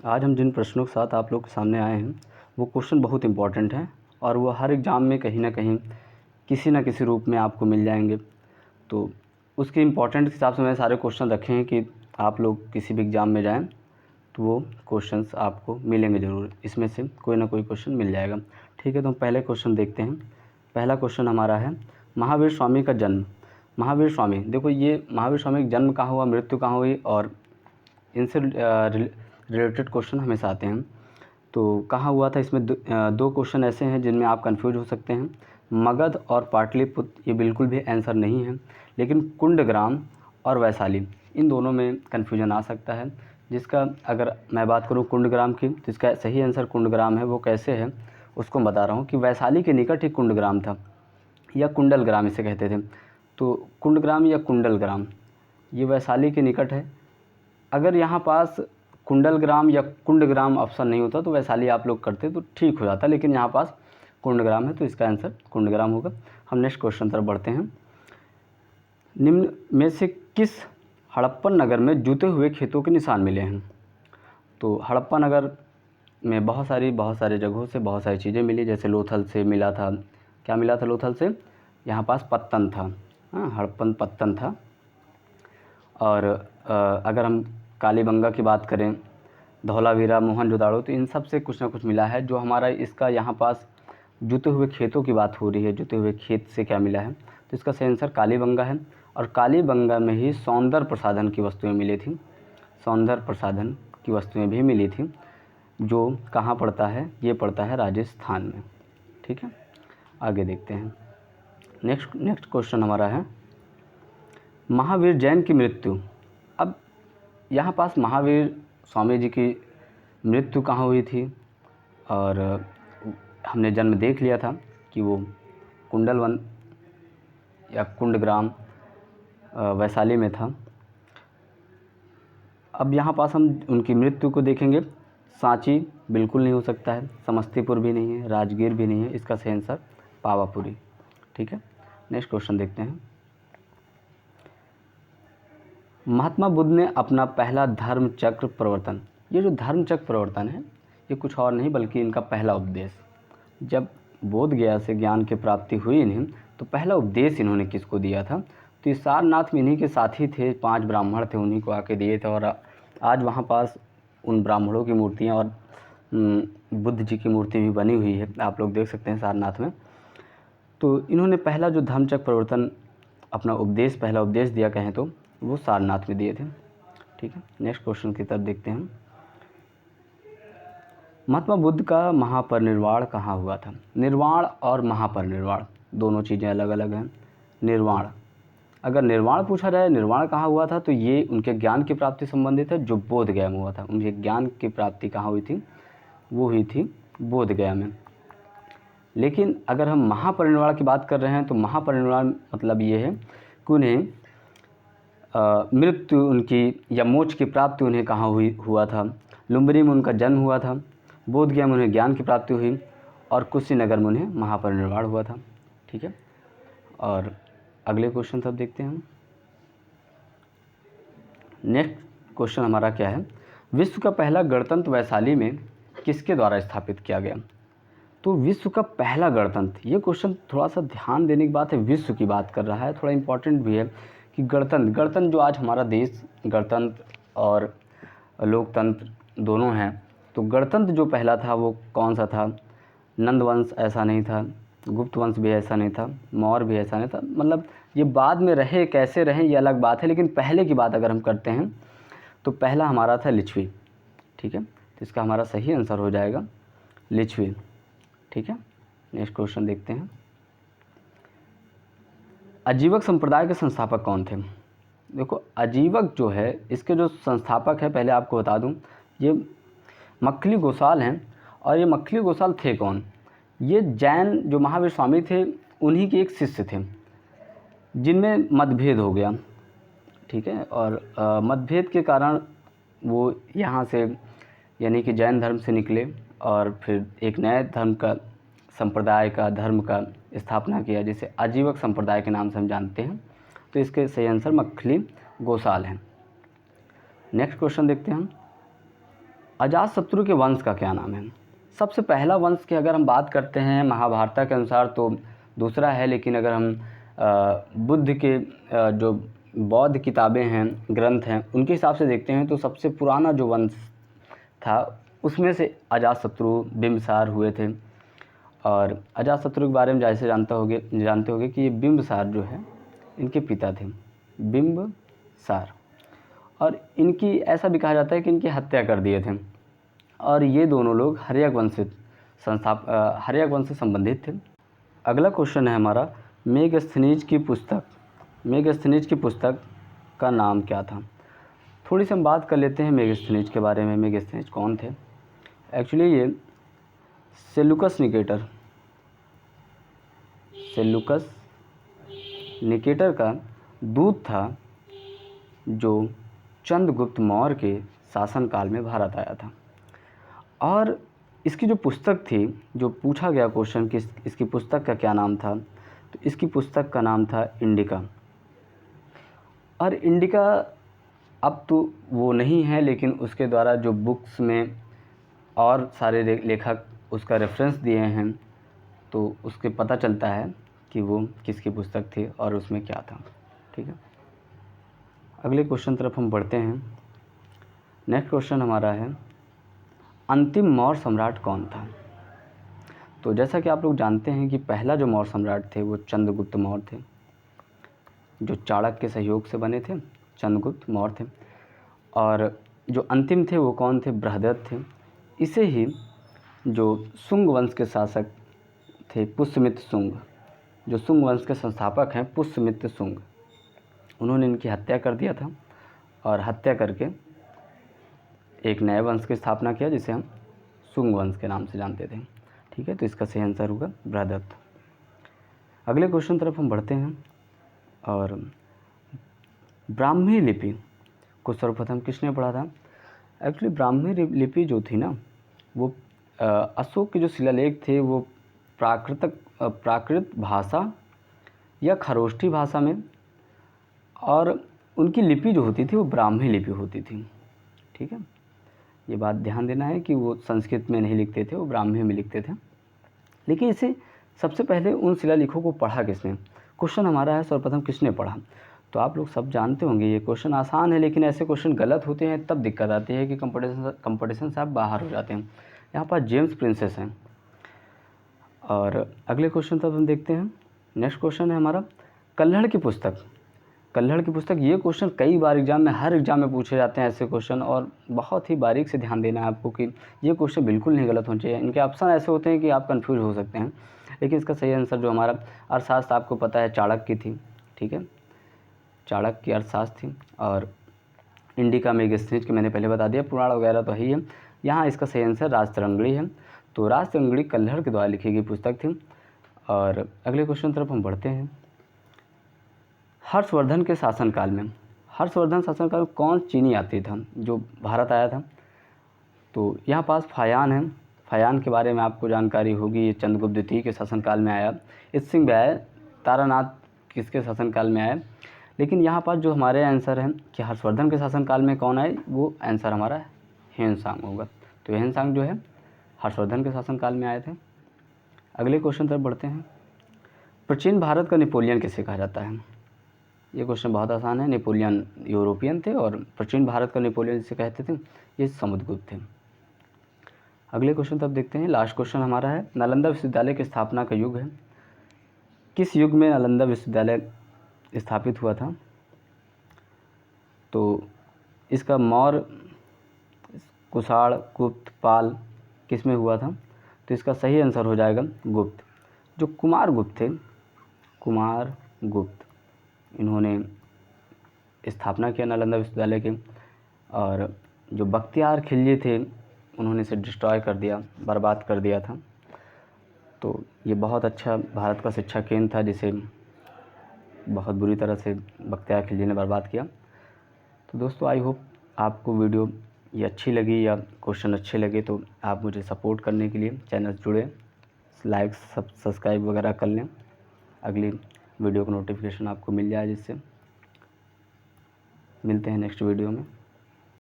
आज हम जिन प्रश्नों के साथ आप लोग के सामने आए हैं वो क्वेश्चन बहुत इंपॉर्टेंट हैं और वो हर एग्ज़ाम में कहीं ना कहीं किसी न किसी रूप में आपको मिल जाएंगे। तो उसके इम्पोर्टेंट के हिसाब से मैंने सारे क्वेश्चन रखे हैं कि आप लोग किसी भी एग्ज़ाम में जाएं तो वो क्वेश्चंस आपको मिलेंगे ज़रूर, इसमें से कोई ना कोई क्वेश्चन मिल जाएगा। ठीक है, तो हम पहले क्वेश्चन देखते हैं। पहला क्वेश्चन हमारा है महावीर स्वामी का जन्म। महावीर स्वामी, देखो ये महावीर स्वामी का जन्म कहाँ हुआ, मृत्यु कहाँ हुई, और इनसे रिलेटेड क्वेश्चन हमेशा आते हैं। तो कहाँ हुआ था, इसमें दो क्वेश्चन ऐसे हैं जिनमें आप कंफ्यूज हो सकते हैं। मगध और पाटलिपुत्र ये बिल्कुल भी आंसर नहीं है, लेकिन कुंडग्राम और वैशाली इन दोनों में कन्फ्यूजन आ सकता है। जिसका अगर मैं बात करूँ कुंडग्राम की, तो इसका सही आंसर कुंडग्राम है। वो कैसे है उसको बता रहा हूँ कि वैशाली के निकट ही कुंडग्राम था, या कुंडल ग्राम इसे कहते थे। तो कुंडग्राम या कुंडल ग्राम ये वैशाली के निकट है। अगर यहाँ पास कुंडलग्राम या कुंडग्राम ऑप्शन नहीं होता तो वैशाली आप लोग करते तो ठीक हो जाता, लेकिन यहाँ पास कुंडग्राम है तो इसका आंसर कुंडग्राम होगा। हम नेक्स्ट क्वेश्चन तरफ बढ़ते हैं। निम्न में से किस हड़प्पन नगर में जूते हुए खेतों के निशान मिले हैं? तो हड़प्पा नगर में बहुत सारे जगहों से बहुत सारी चीज़ें मिली, जैसे लोथल से मिला था। क्या मिला था लोथल से? यहाँ पास पत्तन था, हाँ हड़प्पन पत्तन था। और अगर हम कालीबंगा की बात करें, धौलावीरा, मोहनजोदाड़ो, तो इन सब से कुछ ना कुछ मिला है। जो हमारा इसका यहाँ पास जुते हुए खेतों की बात हो रही है, जुते हुए खेत से क्या मिला है, तो इसका सही आंसर कालीबंगा है। और कालीबंगा में ही सौंदर्य प्रसाधन की वस्तुएं मिली थी, सौंदर्य प्रसाधन की वस्तुएं भी मिली थी, जो कहाँ पड़ता है, ये पड़ता है राजस्थान में। ठीक है, आगे देखते हैं। नेक्स्ट क्वेश्चन हमारा है महावीर जैन की मृत्यु। अब यहाँ पास महावीर स्वामी जी की मृत्यु कहाँ हुई थी, और हमने जन्म देख लिया था कि वो कुंडलवन या कुंडग्राम वैशाली में था। अब यहाँ पास हम उनकी मृत्यु को देखेंगे। सांची बिल्कुल नहीं हो सकता है, समस्तीपुर भी नहीं है, राजगीर भी नहीं है, इसका सही आंसर पावापुरी। ठीक है, नेक्स्ट क्वेश्चन देखते हैं। महात्मा बुद्ध ने अपना पहला धर्म चक्र प्रवर्तन, ये जो धर्म चक्र प्रवर्तन है ये कुछ और नहीं बल्कि इनका पहला उपदेश, जब बोध गया से ज्ञान की प्राप्ति हुई इन्हें तो पहला उपदेश इन्होंने किसको दिया था? तो ये सारनाथ में इन्हीं के साथी थे, 5 ब्राह्मण थे, उन्हीं को आके दिए थे। और आज वहाँ पास उन ब्राह्मणों की मूर्तियाँ और बुद्ध जी की मूर्ति भी बनी हुई है, आप लोग देख सकते हैं सारनाथ में। तो इन्होंने पहला जो धर्मचक्र प्रवर्तन अपना उपदेश, पहला उपदेश दिया कहें तो वो सारनाथ में दिए थे। ठीक है, नेक्स्ट क्वेश्चन की तरफ देखते हैं। महात्मा बुद्ध का महापरिनिर्वाण कहाँ हुआ था? निर्वाण और महापरिनिर्वाण दोनों चीज़ें अलग अलग हैं। निर्वाण, अगर निर्वाण पूछा जाए निर्वाण कहाँ हुआ था तो ये उनके ज्ञान की प्राप्ति संबंधित है, जो बोध गया में हुआ था। उनके ज्ञान की प्राप्ति कहाँ हुई थी? वो हुई थी बोध गया में। लेकिन अगर हम महापरिनिर्वाण की बात कर रहे हैं तो महापरिनिर्वाण मतलब ये है कि उन्हें मृत्यु उनकी या मोक्ष की प्राप्ति उन्हें कहाँ हुआ था? लुम्बिनी में उनका जन्म हुआ था, बोध गया में उन्हें ज्ञान की प्राप्ति हुई, और कुशीनगर में उन्हें महापरिनिर्वाण हुआ था। ठीक है, और अगले क्वेश्चन सब देखते हैं हम। नेक्स्ट क्वेश्चन हमारा क्या है? विश्व का पहला गणतंत्र वैशाली में किसके द्वारा स्थापित किया गया? तो विश्व का पहला गणतंत्र, ये क्वेश्चन थोड़ा सा ध्यान देने की बात है, विश्व की बात कर रहा है, थोड़ा इम्पोर्टेंट भी है कि गणतंत्र जो आज हमारा देश गणतंत्र और लोकतंत्र दोनों हैं, तो गणतंत्र जो पहला था वो कौन सा था? नंद वंश ऐसा नहीं था, गुप्त वंश भी ऐसा नहीं था, मौर्य भी ऐसा नहीं था। मतलब ये बाद में रहे, कैसे रहे ये अलग बात है, लेकिन पहले की बात अगर हम करते हैं तो पहला हमारा था लिच्छवी। ठीक है, तो इसका हमारा सही आंसर हो जाएगा लिच्छवी। ठीक है, नेक्स्ट क्वेश्चन देखते हैं। आजीवक संप्रदाय के संस्थापक कौन थे? देखो आजीवक जो है इसके जो संस्थापक है, पहले आपको बता दूं, ये मक्खली गोसाल हैं। और ये मक्खली गोसाल थे कौन? ये जैन जो महावीर स्वामी थे उन्हीं के एक शिष्य थे, जिनमें मतभेद हो गया। ठीक है, और मतभेद के कारण वो यहाँ से यानी कि जैन धर्म से निकले और फिर एक नए धर्म का, संप्रदाय का, धर्म का स्थापना किया, जिसे आजीवक संप्रदाय के नाम से हम जानते हैं। तो इसके सही आंसर मक्खली गोसाल हैं। नेक्स्ट क्वेश्चन देखते हैं हम। अजातशत्रु के वंश का क्या नाम है? सबसे पहला वंश की अगर हम बात करते हैं महाभारत के अनुसार तो दूसरा है, लेकिन अगर हम बुद्ध के जो बौद्ध किताबें हैं, ग्रंथ हैं, उनके हिसाब से देखते हैं तो सबसे पुराना जो वंश था उसमें से अजातशत्रु बिंबिसार हुए थे। और अजातशत्रु के बारे में जैसे जानते होगे कि ये बिंबिसार जो है इनके पिता थे, बिंबिसार। और इनकी ऐसा भी कहा जाता है कि इनकी हत्या कर दिए थे। और ये दोनों लोग हर्यक वंश से संबंधित थे। अगला क्वेश्चन है हमारा, मेगस्थनीज की पुस्तक का नाम क्या था? थोड़ी सी हम बात कर लेते हैं मेगस्थनीज के बारे में। मेगस्थनीज कौन थे? एक्चुअली ये सेलुकस निकेटर का दूत था जो चंद्रगुप्त मौर्य के शासनकाल में भारत आया था। और इसकी जो पुस्तक थी, जो पूछा गया क्वेश्चन कि इसकी पुस्तक का क्या नाम था, तो इसकी पुस्तक का नाम था इंडिका। और इंडिका अब तो वो नहीं है, लेकिन उसके द्वारा जो बुक्स में और सारे लेखक उसका रेफरेंस दिए हैं तो उसके पता चलता है कि वो किसकी पुस्तक थी और उसमें क्या था। ठीक है, अगले क्वेश्चन तरफ हम बढ़ते हैं। नेक्स्ट क्वेश्चन हमारा है, अंतिम मौर्य सम्राट कौन था? तो जैसा कि आप लोग जानते हैं कि पहला जो मौर्य सम्राट थे वो चंद्रगुप्त मौर्य थे, जो चाणक्य के सहयोग से बने थे, चंद्रगुप्त मौर्य थे। और जो अंतिम थे वो कौन थे? बृहदत्त थे। इसे ही जो शुंग वंश के शासक थे, पुष्यमित्र शुंग, जो शुंग वंश के संस्थापक हैं पुष्यमित्र शुंग, उन्होंने इनकी हत्या कर दिया था और हत्या करके एक नए वंश की स्थापना किया जिसे हम शुंग वंश के नाम से जानते थे। ठीक है, तो इसका सही आंसर होगा बृहदत्त। अगले क्वेश्चन तरफ हम बढ़ते हैं। और ब्राह्मी लिपि को सर्वप्रथम किसने पढ़ा था? एक्चुअली ब्राह्मी लिपि जो थी ना, वो अशोक के जो शिलालेख थे वो प्राकृत भाषा या खरोष्ठी भाषा में, और उनकी लिपि जो होती थी वो ब्राह्मी लिपि होती थी। ठीक है, ये बात ध्यान देना है कि वो संस्कृत में नहीं लिखते थे, वो ब्राह्मी में लिखते थे। लेकिन इसे सबसे पहले उन शिलालेखों को पढ़ा किसने? क्वेश्चन हमारा है सर्वप्रथम किसने पढ़ा। तो आप लोग सब जानते होंगे, ये क्वेश्चन आसान है, लेकिन ऐसे क्वेश्चन गलत होते हैं तब दिक्कत आती है कि कंपटीशन से आप बाहर हो जाते हैं। यहाँ पर जेम्स प्रिंसेस हैं। और अगले क्वेश्चन तब हम देखते हैं। नेक्स्ट क्वेश्चन है हमारा, कल्हड़ की पुस्तक। ये क्वेश्चन कई बार हर एग्जाम में पूछे जाते हैं ऐसे क्वेश्चन, और बहुत ही बारीक से ध्यान देना है आपको कि ये क्वेश्चन बिल्कुल नहीं गलत होना चाहिए। इनके ऑप्शन ऐसे होते हैं कि आप कंफ्यूज हो सकते हैं, लेकिन इसका सही आंसर जो हमारा अर्थशास्त्र, आपको पता है चाणक्य की थी। ठीक है, चाणक्य की अर्थशास्त्र थी। और इंडिका मेगस्थनीज के मैंने पहले बता दिया, पुराण वगैरह तो ही है। यहाँ इसका सही आंसर राजतरंगिणी है। तो राजतरंगिणी कल्हड़ के द्वारा लिखी गई पुस्तक थी। और अगले क्वेश्चन तरफ हम बढ़ते हैं। हर्षवर्धन शासनकाल में कौन चीनी यात्री था जो भारत आया था? तो यहाँ पास फायान है। फायान के बारे में आपको जानकारी होगी, ये चंद्रगुप्त द्वितीय के शासनकाल में आया। इत्सिंग भी आया। तारानाथ किसके शासनकाल में आया? लेकिन यहाँ पास जो हमारे आंसर है कि हर्षवर्धन के शासनकाल में कौन आए, वो आंसर हमारा ह्वेनसांग होगा। तो ह्वेनसांग जो है हर्षवर्धन के शासनकाल में आए थे। अगले क्वेश्चन तरफ बढ़ते हैं। प्राचीन भारत का नेपोलियन किसे कहा जाता है? ये क्वेश्चन बहुत आसान है। नेपोलियन यूरोपियन थे और प्राचीन भारत का नेपोलियन जिसे कहते थे ये समुद्रगुप्त थे। अगले क्वेश्चन तब देखते हैं। लास्ट क्वेश्चन हमारा है, नालंदा विश्वविद्यालय की स्थापना का युग है। किस युग में नालंदा विश्वविद्यालय स्थापित हुआ था? तो इसका मौर्य, कुषाण, गुप्त, पाल किस में हुआ था? तो इसका सही आंसर हो जाएगा गुप्त। जो कुमारगुप्त थे, कुमारगुप्त, इन्होंने स्थापना किया नालंदा विश्वविद्यालय के। और जो बख्तियार खिलजी थे उन्होंने इसे डिस्ट्रॉय कर दिया, बर्बाद कर दिया था। तो ये बहुत अच्छा भारत का शिक्षा केंद्र था जिसे बहुत बुरी तरह से बख्तियार खिलजी ने बर्बाद किया। तो दोस्तों, आई होप आपको वीडियो ये अच्छी लगी या क्वेश्चन अच्छे लगे तो आप मुझे सपोर्ट करने के लिए चैनल जुड़े, लाइक सब्सक्राइब वगैरह कर लें। अगली वीडियो का नोटिफिकेशन आपको मिल जाए, जिससे मिलते हैं नेक्स्ट वीडियो में।